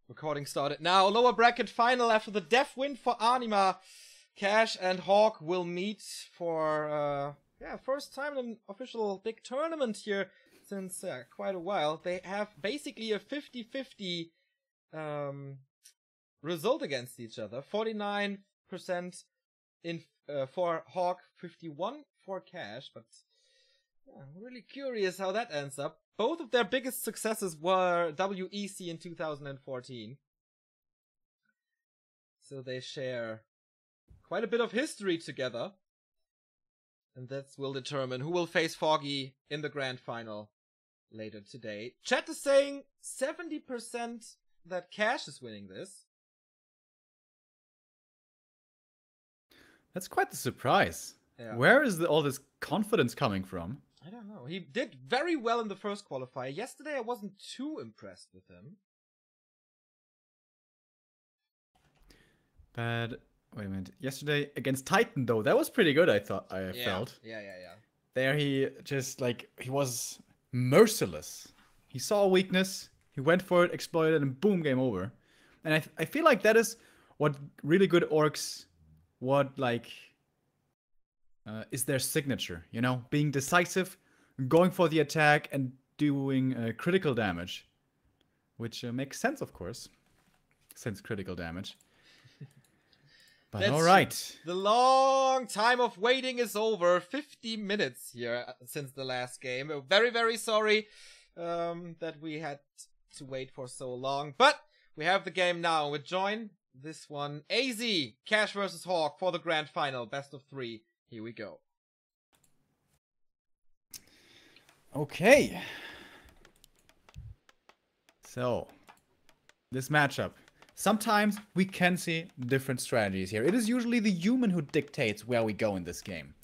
Recording started now. Lower bracket final after the def win for Anima. Cash and Hawk will meet for, first time in an official big tournament here since quite a while. They have basically a 50-50 result against each other. 49% in for Hawk, 51 for Cash, but I'm really curious how that ends up. Both of their biggest successes were WEC in 2014. So they share quite a bit of history together. And that will determine who will face Foggy in the grand final later today. Chat is saying 70% that Cash is winning this. That's quite the surprise. Yeah. Where is all this confidence coming from? I don't know. He did very well in the first qualifier. Yesterday I wasn't too impressed with him. But wait a minute. Yesterday against Titan though, that was pretty good, I felt. Yeah. There he just he was merciless. He saw a weakness, he went for it, exploited, and boom, game over. And I feel like that is what really good orcs, is their signature, you know? Being decisive, going for the attack, and doing critical damage. Which makes sense, of course, since critical damage. But alright. The long time of waiting is over. 50 minutes here since the last game. We're very, very sorry that we had to wait for so long. But we have the game now. We join this one. AZ, Cash versus Hawk for the grand final. Best of 3. Here we go. Okay. So, this matchup. Sometimes we can see different strategies here. It is usually the human who dictates where we go in this game.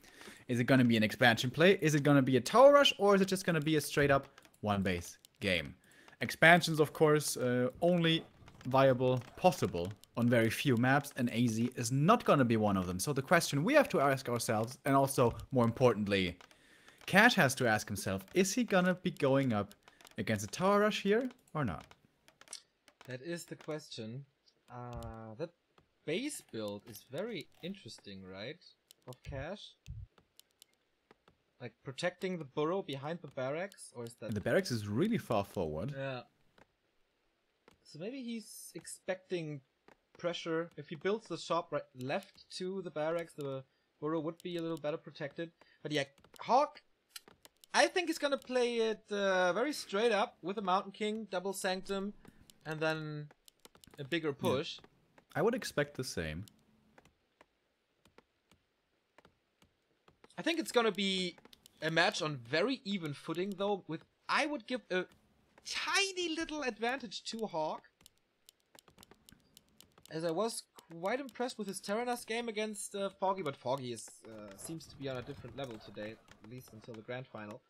Is it going to be an expansion play? Is it going to be a tower rush? Or is it just going to be a straight up one base game? Expansions, of course, only viable possible on very few maps, and AZ is not going to be one of them. So the question we have to ask ourselves, and also more importantly, Cash has to ask himself, is he going to be going up against a tower rush here or not? That is the question. That base build is very interesting, right? Of Cash. Like protecting the burrow behind the barracks, or is that... And the barracks is really far forward. Yeah. So maybe he's expecting pressure. If he builds the shop right left to the barracks, the burrow would be a little better protected. But yeah, Hawk, I think he's gonna play it very straight up with a Mountain King, double Sanctum, and then a bigger push. Yeah. I would expect the same. I think it's gonna be a match on very even footing though, with I would give a tiny little advantage to Hawk, as I was quite impressed with his Terranas game against Foggy, but Foggy is seems to be on a different level today, at least until the grand final.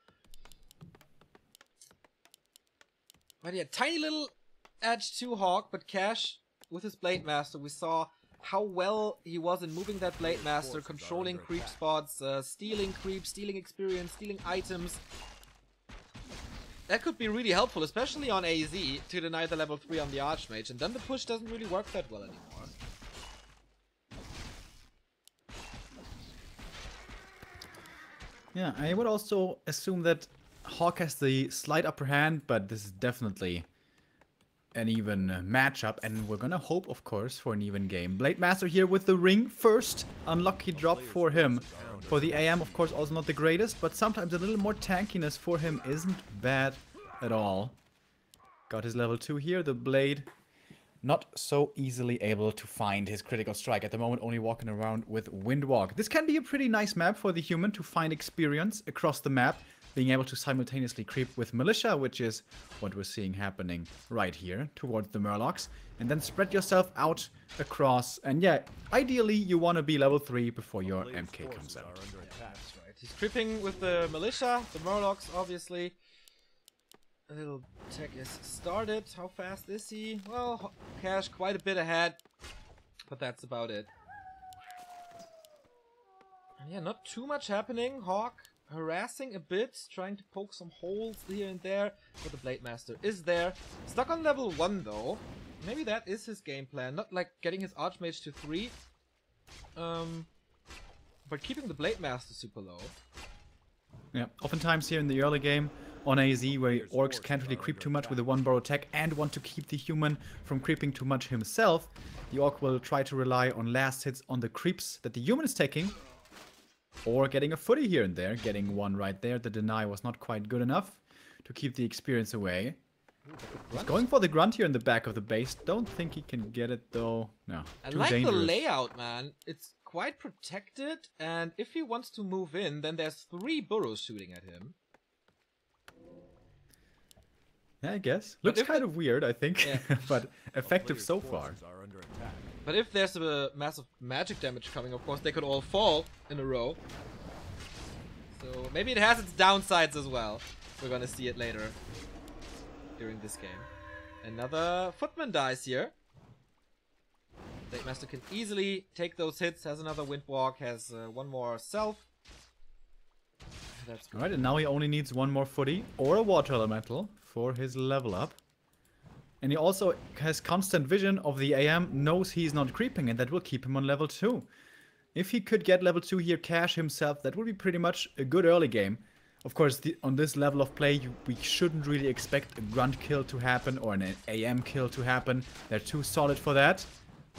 But yeah, tiny little edge to Hawk, but Cash with his Blade Master, we saw how well he was in moving that Blade Master, controlling creep spots, stealing creep, stealing experience, stealing items. That could be really helpful, especially on AZ, to deny the level 3 on the Archmage, and then the push doesn't really work that well anymore. Yeah, I would also assume that Hawk has the slight upper hand, but this is definitely an even matchup, and we're gonna hope, of course, for an even game. Blade Master here with the ring first. Unlucky drop for him. For the AM, of course, also not the greatest, but sometimes a little more tankiness for him isn't bad at all. Got his level 2 here. The Blade not so easily able to find his critical strike. At the moment, only walking around with Windwalk. This can be a pretty nice map for the human to find experience across the map, being able to simultaneously creep with Militia, which is what we're seeing happening right here towards the Murlocs, and then spread yourself out across. And yeah, ideally you want to be level 3 before your MK comes out. Yeah, that's right. He's creeping with the Militia, the Murlocs, obviously. A little tech is started. How fast is he? Well, Cash quite a bit ahead, but that's about it. And yeah, not too much happening. Hawk harassing a bit, trying to poke some holes here and there, but the Blade Master is there. Stuck on level 1 though. maybe that is his game plan. Not like getting his Archmage to 3. But keeping the Blade Master super low. Yeah, oftentimes here in the early game on AZ, where orcs can't really creep too much with a 1 burrow attack and want to keep the human from creeping too much himself, the orc will try to rely on last hits on the creeps that the human is taking, or getting a footy here and there, getting one right there. The deny was not quite good enough to keep the experience away. He's going for the grunt here in the back of the base. Don't think he can get it though. No, I too like dangerous. the layout, man. It's quite protected, and if he wants to move in, then there's 3 burrows shooting at him. Yeah, I guess. Looks kind of weird, I think, Yeah. but effective so far. But if there's a massive magic damage coming, of course, they could all fall in a row. So maybe it has its downsides as well. We're gonna see it later during this game. Another footman dies here. Blade Master can easily take those hits, has another Windwalk, has one more self. That's good. Alright, and now he only needs 1 more footy or a water elemental for his level up. And he also has constant vision of the AM, knows he's not creeping, and that will keep him on level 2. If he could get level 2 here, cash himself, that would be pretty much a good early game. Of course, on this level of play, we shouldn't really expect a grunt kill to happen or an AM kill to happen. They're too solid for that.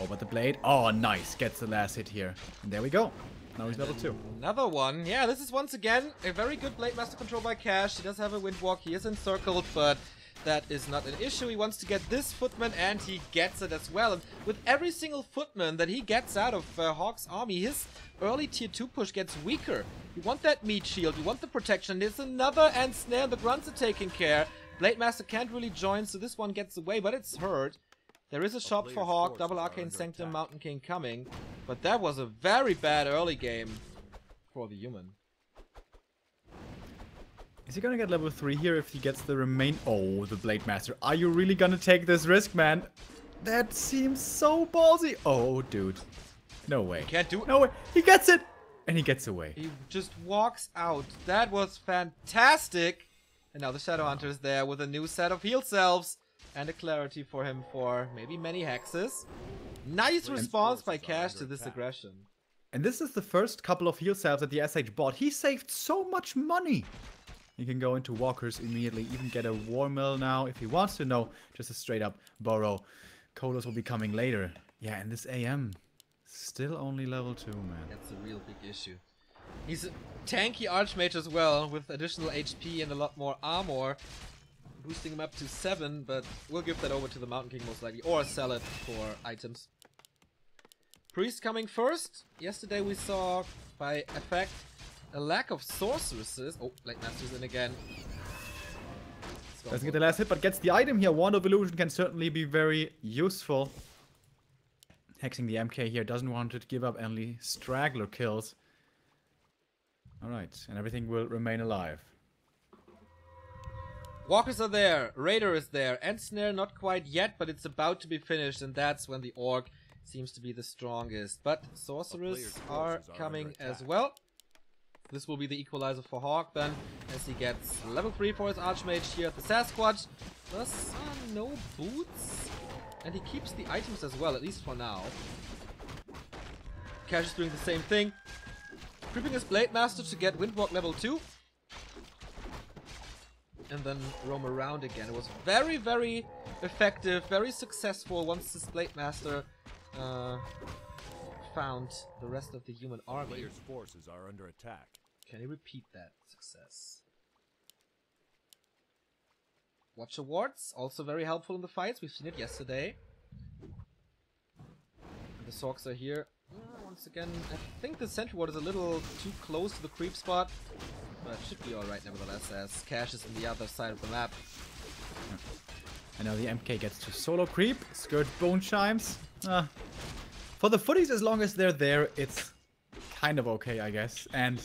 Oh, but the blade. Oh, nice. Gets the last hit here. And there we go. Now he's level 2. Another one. Yeah, this is once again a very good Blade Master control by Cash. He does have a Windwalk. He is encircled, but that is not an issue. He wants to get this footman, and he gets it as well. And with every single footman that he gets out of Hawk's army, his early tier 2 push gets weaker. You want that meat shield, you want the protection. There's another and snare. The grunts are taking care. Blade Master can't really join, so this one gets away, but it's hurt. There is a shop for Hawk, double Arcane Sanctum, Mountain King coming. But that was a very bad early game for the human. Is he gonna get level 3 here if he gets the remain? Oh, the Blade Master. Are you really gonna take this risk, man? That seems so ballsy. Oh, dude. No way. Can't do it. No way. He gets it! And he gets away. He just walks out. That was fantastic. And now the Shadowhunter is there with a new set of heal selves. And a clarity for him for maybe many hexes. Nice response by Cash to this aggression. And this is the first couple of heal salves that the SH bought. He saved so much money. He can go into walkers immediately, even get a war mill now if he wants to. No, just a straight up borrow. Kolos will be coming later. Yeah, and this AM, still only level 2, man. That's a real big issue. He's a tanky Archmage as well, with additional HP and a lot more armor. Boosting him up to 7, but we'll give that over to the Mountain King most likely, or sell it for items. Priest coming first. Yesterday we saw, by effect, a lack of sorceresses. Oh, Blade Master's in again. Doesn't get the last hit, but gets the item here. Wand of Illusion can certainly be very useful. Hexing the MK here, doesn't want to give up any straggler kills. Alright, and everything will remain alive. Walkers are there, Raider is there, and Snare not quite yet, but it's about to be finished, and that's when the Orc seems to be the strongest. But Sorcerers are coming as well. This will be the equalizer for Hawk then, as he gets level 3 for his Archmage here at the Sasquatch. Thus, no boots, and he keeps the items as well, at least for now. Cash is doing the same thing, creeping his Blade Master to get Windwalk level 2. And then roam around again. It was very, very effective, very successful once this Blade Master found the rest of the human army. Players' forces are under attack. Can he repeat that success? Watcher wards, also very helpful in the fights. We've seen it yesterday. And the Sorks are here. Once again, I think the Sentry Ward is a little too close to the creep spot. But it should be alright nevertheless, as Cash is on the other side of the map. And now the MK gets to solo creep, skirt bone chimes. For the footies, as long as they're there, it's kind of okay, I guess. And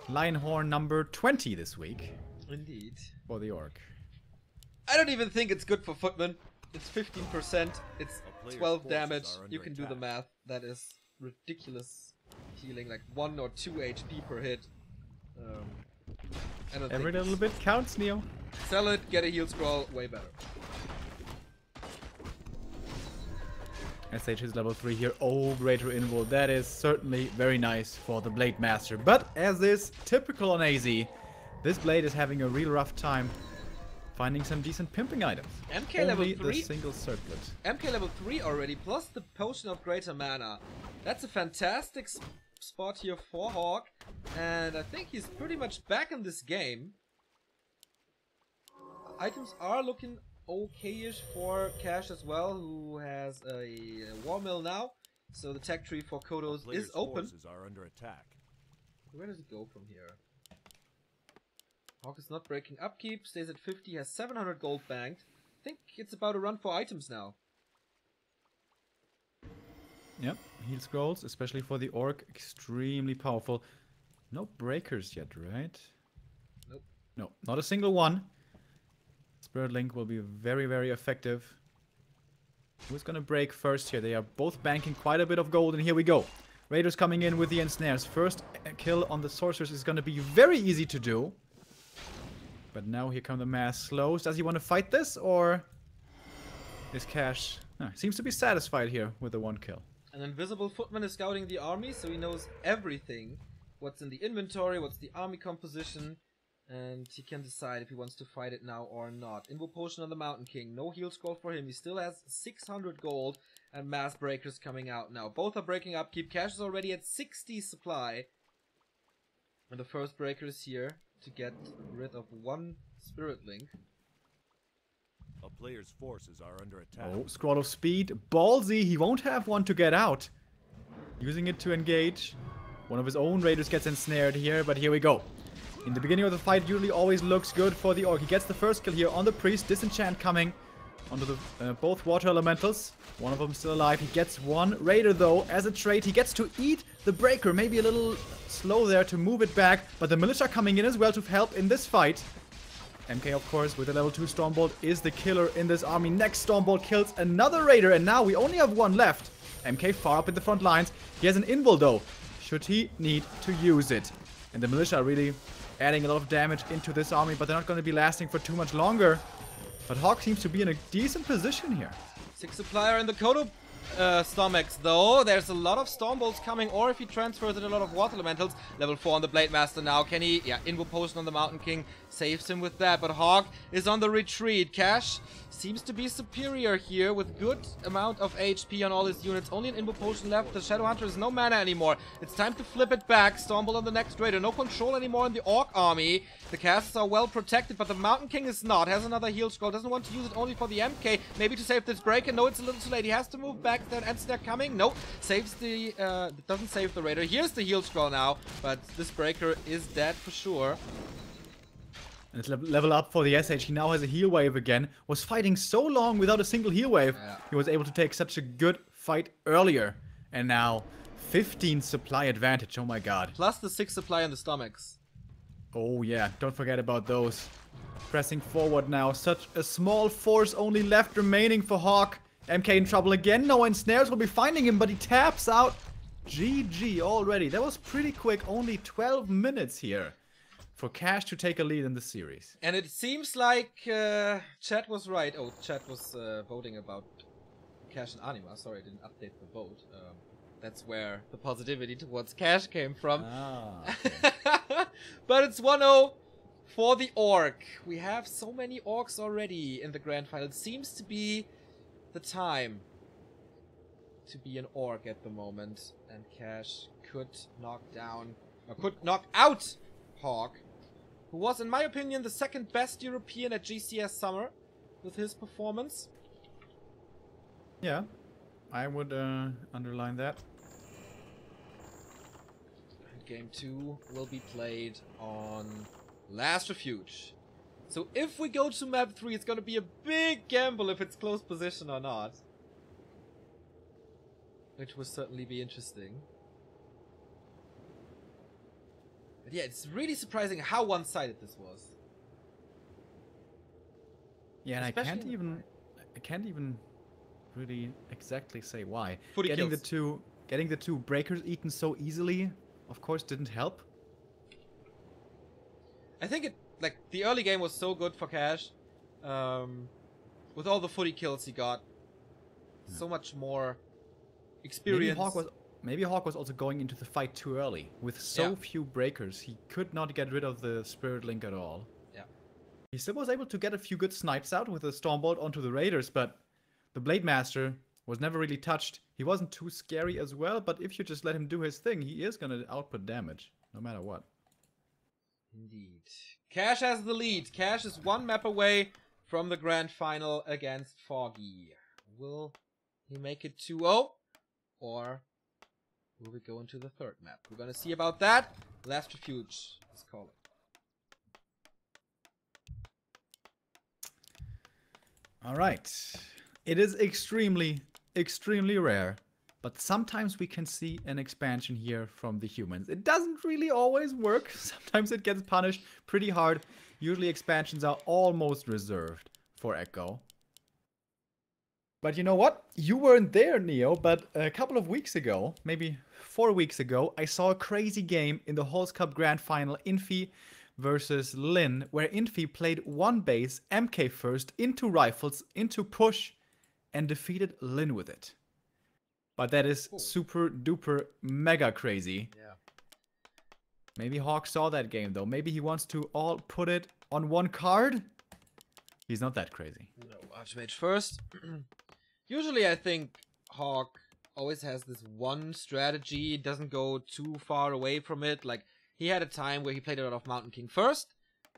Lionhorn number 20 this week. Indeed. For the Orc. I don't even think it's good for Footman. It's 15%, it's 12 damage. You can do the math. That is ridiculous healing, like 1 or 2 HP per hit. Every little bit counts, Neo. Sell it, get a heal scroll, way better. SH is level 3 here. Oh, greater invul. That is certainly very nice for the Blade Master. But as is typical on AZ, this Blade is having a real rough time finding some decent pimping items. MK level 3? The single circlet. MK level 3 already, plus the Potion of Greater Mana. That's a fantastic spot here for Hawk. And I think he's pretty much back in this game. Items are looking okay-ish for Cash as well, who has a War Mill now. So the tech tree for Kodos is open. Are under attack. Where does it go from here? Hawk is not breaking upkeep, stays at 50, has 700 gold banked. I think it's about a run for items now. Yep, heal scrolls, especially for the Orc, extremely powerful. No breakers yet, right? Nope. No, not a single one. Spirit Link will be very, very effective. Who's gonna break first here? They are both banking quite a bit of gold, and here we go. Raiders coming in with the ensnares. First kill on the sorcerers is gonna be very easy to do. But now here come the mass slows. Does he want to fight this, or is Cash seems to be satisfied here with the one kill? An invisible footman is scouting the army, so he knows everything. What's in the inventory, what's the army composition, and he can decide if he wants to fight it now or not. Invo Potion on the Mountain King. No heal scroll for him. He still has 600 gold and mass breakers coming out now. Both are breaking upkeep. Cash is already at 60 supply. And the first breaker is here to get rid of one Spirit Link. A player's forces are under attack. Oh, Scroll of Speed. Ballsy. He won't have one to get out. Using it to engage. One of his own raiders gets ensnared here, but here we go. In the beginning of the fight, usually always looks good for the Orc. He gets the first kill here on the Priest. Disenchant coming onto the both water elementals. One of them still alive. He gets one raider, though, as a trade. He gets to eat the breaker. Maybe a little slow there to move it back. But the militia coming in as well to help in this fight. MK, of course, with a level 2 Stormbolt is the killer in this army. Next Stormbolt kills another raider. And now we only have one left. MK far up in the front lines. He has an invul, though, should he need to use it. And the militia are really adding a lot of damage into this army, but they're not going to be lasting for too much longer. But Hawk seems to be in a decent position here. 6 supplier in the Kodo stomachs, though. There's a lot of Stormbolts coming, or if he transfers it, a lot of Water Elementals. Level 4 on the Blade Master now. Can he? Yeah, Invo Potion on the Mountain King saves him with that. But Hawk is on the retreat. Cash seems to be superior here with good amount of HP on all his units. Only an Invo Potion left. The Shadow Hunter is no mana anymore. It's time to flip it back. Stormbolt on the next raider. No control anymore in the Orc army. The casters are well protected, but the Mountain King is not. Has another heal scroll. Doesn't want to use it only for the MK. Maybe to save this breaker. No, it's a little too late. He has to move back. Then ends they're coming. No, saves the doesn't save the raider. Here's the heal scroll now, but this breaker is dead for sure. And it's level up for the SH. He now has a heal wave again. Was fighting so long without a single heal wave. Yeah. He was able to take such a good fight earlier. And now 15 supply advantage. Oh my god. Plus the 6 supply on the stomachs. Oh yeah, don't forget about those. Pressing forward now. Such a small force only left remaining for Hawk. MK in trouble again. No ensnares will be finding him, but he taps out. GG already. That was pretty quick. Only 12 minutes here for Cash to take a lead in the series. And it seems like chat was right. Oh, chat was voting about Cash and Anima. Sorry, I didn't update the vote. That's where the positivity towards Cash came from. Ah, okay. But it's 1-0 for the Orc. We have so many Orcs already in the grand final. It seems to be the time to be an Orc at the moment. And Cash could knock down, or could knock out Hawk, who was, in my opinion, the second best European at GCS Summer with his performance. Yeah, I would underline that. Game 2 will be played on Last Refuge. So if we go to map 3, it's gonna be a big gamble if it's close position or not. Which will certainly be interesting. But yeah, it's really surprising how one-sided this was. Yeah, and I can't even really exactly say why. Getting the two breakers eaten so easily, of course, didn't help. I think the early game was so good for Cash. With all the footy kills he got. So much more experience. Maybe Hawk was also going into the fight too early. With so few breakers, he could not get rid of the Spirit Link at all. Yeah. He still was able to get a few good snipes out with a Stormbolt onto the Raiders, but the Blade Master was never really touched. He wasn't too scary as well, but if you just let him do his thing, he is going to output damage, no matter what. Indeed. Cash has the lead. Cash is one map away from the grand final against Foggy. Will he make it 2-0? Or will we go into the third map? We're going to see about that. Last Refuge. Let's call it. Alright. It is extremely rare. But sometimes we can see an expansion here from the humans. It doesn't really always work. Sometimes it gets punished pretty hard. Usually expansions are almost reserved for Echo. But you know what? You weren't there, Neo, but a couple of weeks ago, maybe 4 weeks ago, I saw a crazy game in the Halls Cup Grand Final, Infi versus Lin, where Infi played one base, MK first, into rifles, into push, and defeated Lin with it. But that is super duper mega crazy. Yeah. Maybe Hawk saw that game though. Maybe he wants to all put it on one card. He's not that crazy. No, Archmage first. Usually I think Hawk always has this one strategy, doesn't go too far away from it. Like, he had a time where he played a lot of Mountain King first.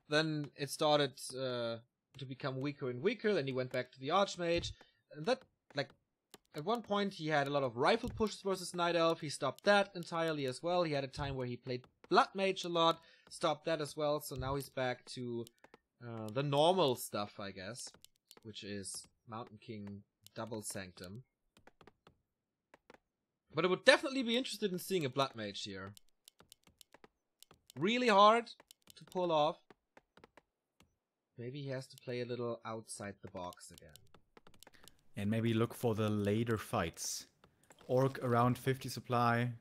Then it started to become weaker and weaker. Then he went back to the Archmage. And that, like, at one point, he had a lot of rifle pushes versus Night Elf. He stopped that entirely as well. He had a time where he played Blood Mage a lot. Stopped that as well. So now he's back to the normal stuff, I guess. Which is Mountain King Double Sanctum. But I would definitely be interested in seeing a Blood Mage here. Really hard to pull off. Maybe he has to play a little outside the box again. And maybe look for the later fights. Orc around 50 supply.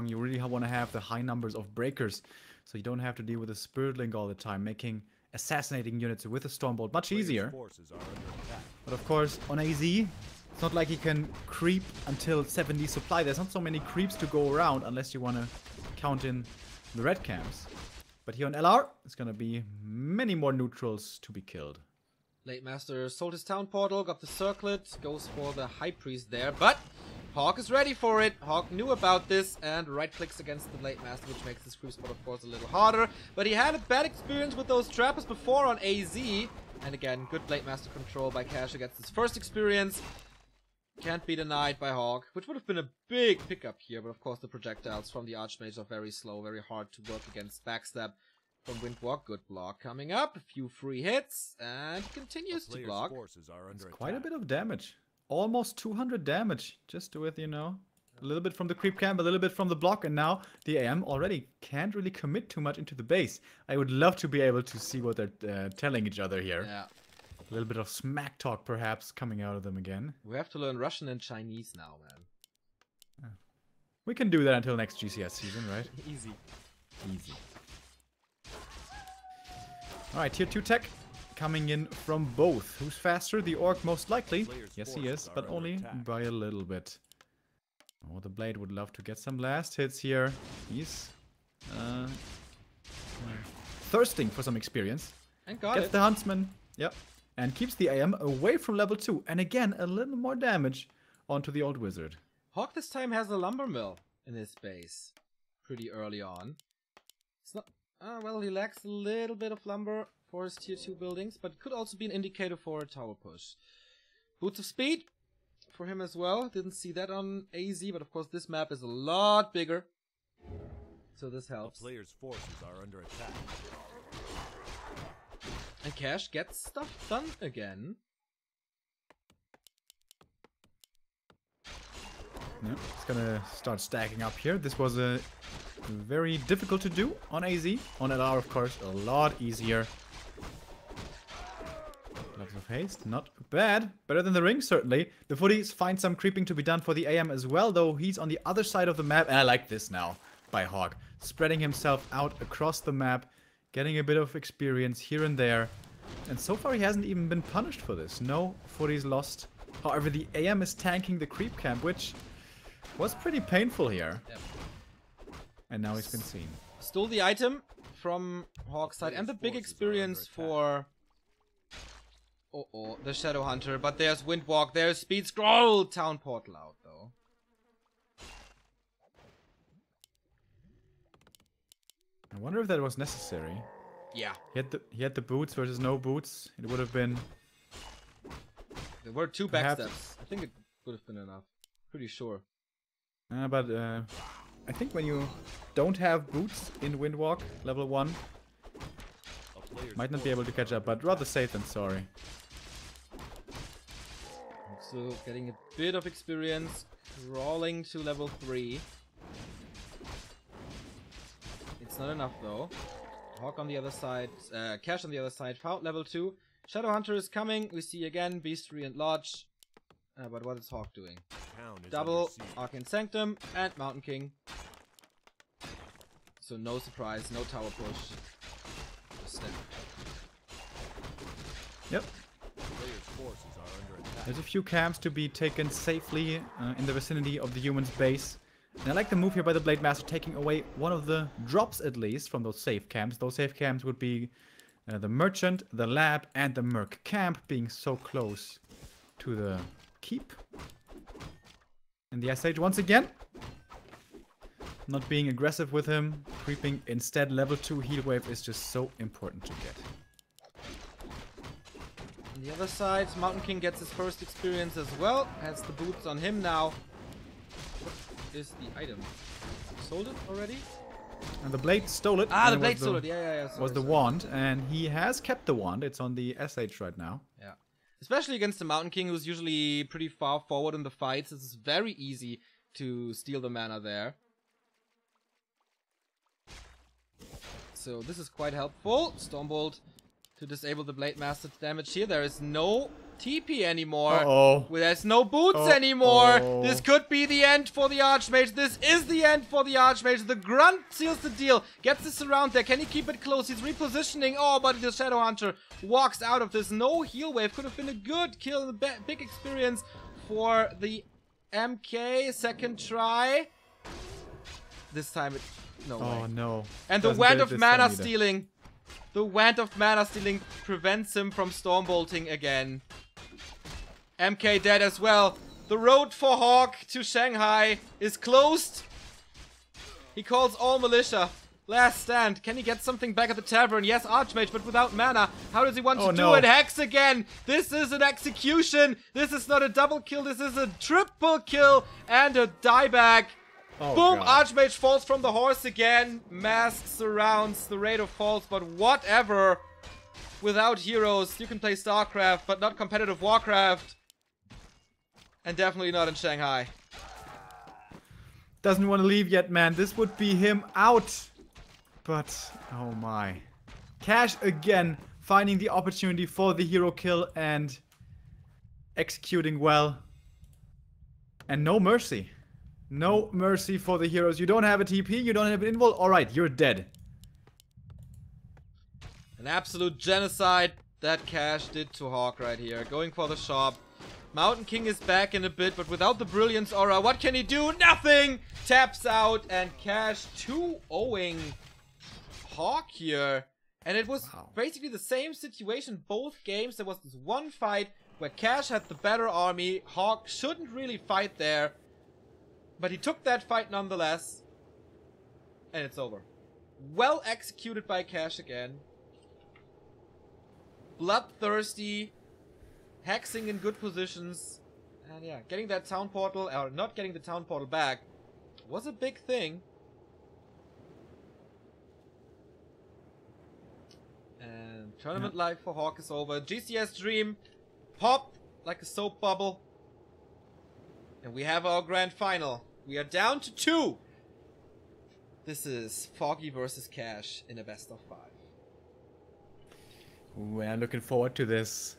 You really want to have the high numbers of breakers. So you don't have to deal with a Spirit Link all the time. Making assassinating units with a Stormbolt much easier. But of course, on AZ, it's not like he can creep until 70 supply. There's not so many creeps to go around unless you want to count in the red camps. But here on LR, it's going to be many more neutrals to be killed. Blade Master sold his town portal, got the circlet, goes for the High Priest there, but Hawk is ready for it. Hawk knew about this and right clicks against the Blade Master, which makes this creep spot of course a little harder. But he had a bad experience with those trappers before on AZ. And again, good Blade Master control by Cash against his first experience. Can't be denied by Hawk, which would have been a big pickup here, but of course the projectiles from the Archmage are very slow, very hard to work against. Backstab from Windwalk, good block coming up, a few free hits, and continues to block. It's quite a bit of damage. Almost 200 damage, just with, you know, a little bit from the creep camp, a little bit from the block, and now the AM already can't really commit too much into the base. I would love to be able to see what they're telling each other here. Yeah. A little bit of smack talk, perhaps, coming out of them again. We have to learn Russian and Chinese now, man. We can do that until next GCS season, right? Easy. Easy. Alright, tier 2 tech coming in from both. Who's faster? The Orc most likely. Yes, he is, but only by a little bit. Oh, the Blade would love to get some last hits here. He's thirsting for some experience. And got Gets it. the Huntsman. Yep. And keeps the AM away from level 2. And again, a little more damage onto the old wizard. Hawk this time has a lumber mill in his base pretty early on. It's not... well, he lacks a little bit of lumber for his tier 2 buildings, but could also be an indicator for a tower push. Boots of Speed for him as well. Didn't see that on AZ, but of course this map is a lot bigger. So this helps. The player's forces are under attack. And Cash gets stuff done again. Yeah, it's gonna start stacking up here. This was very difficult to do on AZ. On LR, of course, a lot easier. Lots of haste, not bad. Better than the ring, certainly. The footies find some creeping to be done for the AM as well, though he's on the other side of the map. And I like this now by Hawk. Spreading himself out across the map, getting a bit of experience here and there. And so far he hasn't even been punished for this. No footies lost. However, the AM is tanking the creep camp, which was pretty painful here. Yep. And now he's been seen. Stole the item from Hawk's side and the big experience for the Shadow Hunter. But there's Windwalk, there's Speed Scroll, Town Portal out though. I wonder if that was necessary. Yeah. He had the boots versus no boots. It would have been. There were 2 Perhaps. backsteps. I think it would have been enough. Pretty sure. But I think when you don't have boots in Windwalk level 1, might not be able to catch up, but rather safe than sorry. So getting a bit of experience, crawling to level 3. It's not enough though. Hawk on the other side, Cash on the other side, found level 2. Shadow Hunter is coming, we see again Beastry and Lodge. But what is Hawk doing? Double Arcane Sanctum and Mountain King. So no surprise, no tower push. Just step. Yep. There's a few camps to be taken safely in the vicinity of the human's base. And I like the move here by the Blade Master, taking away one of the drops at least from those safe camps. Those safe camps would be the Merchant, the Lab, and the Merc camp, being so close to the keep. And the SH once again, not being aggressive with him, creeping instead. Level 2 heal wave is just so important to get. On the other side, Mountain King gets his first experience as well. Has the boots on him now. What is the item? Sold it already? And the blade stole it. Ah, the blade stole it. Yeah. Was the wand, and he has kept the wand. It's on the SH right now. Yeah. Especially against the Mountain King, who's usually pretty far forward in the fights. This is very easy to steal the mana there. So this is quite helpful. Stormbolt to disable the Blade Master's damage here. There is no TP anymore. There's no boots anymore. This could be the end for the Archmage. This is the end for the Archmage. The Grunt seals the deal. Gets this around there. Can he keep it close? He's repositioning. Oh, but the Shadow Hunter walks out of this. No heal wave. Could have been a good kill. Big experience for the MK. Second try. This time it... No way. Oh, no. And the Wand of Mana Stealing. The Wand of Mana Stealing prevents him from Stormbolting again. MK dead as well. The road for Hawk to Shanghai is closed. He calls all militia. Last stand. Can he get something back at the tavern? Yes, Archmage, but without mana. How does he want to do it? Hex again. This is an execution. This is not a double kill. This is a triple kill and a dieback. Oh, boom! God. Archmage falls from the horse again. Mask surrounds the Raid of Falls, but whatever. Without heroes, you can play StarCraft, but not competitive Warcraft. And definitely not in Shanghai. Doesn't want to leave yet, man. This would be him out. But, oh my. Cash again, finding the opportunity for the hero kill and executing well. And no mercy. No mercy for the heroes. You don't have a TP, you don't have an invul. Alright, you're dead. An absolute genocide that Cash did to Hawk right here. Going for the shop. Mountain King is back in a bit, but without the Brilliance Aura, what can he do? Nothing! Taps out, and Cash 2-0ing Hawk here. And it was basically the same situation both games. There was this one fight where Cash had the better army. Hawk shouldn't really fight there. But he took that fight nonetheless. And it's over. Well executed by Cash again. Bloodthirsty. Hexing in good positions. And yeah, getting that town portal, or not getting the town portal back, was a big thing. And tournament life for Hawk is over. GCS Dream popped like a soap bubble. And we have our grand final. We are down to 2. This is Foggy versus Cash in a best of 5. We're looking forward to this.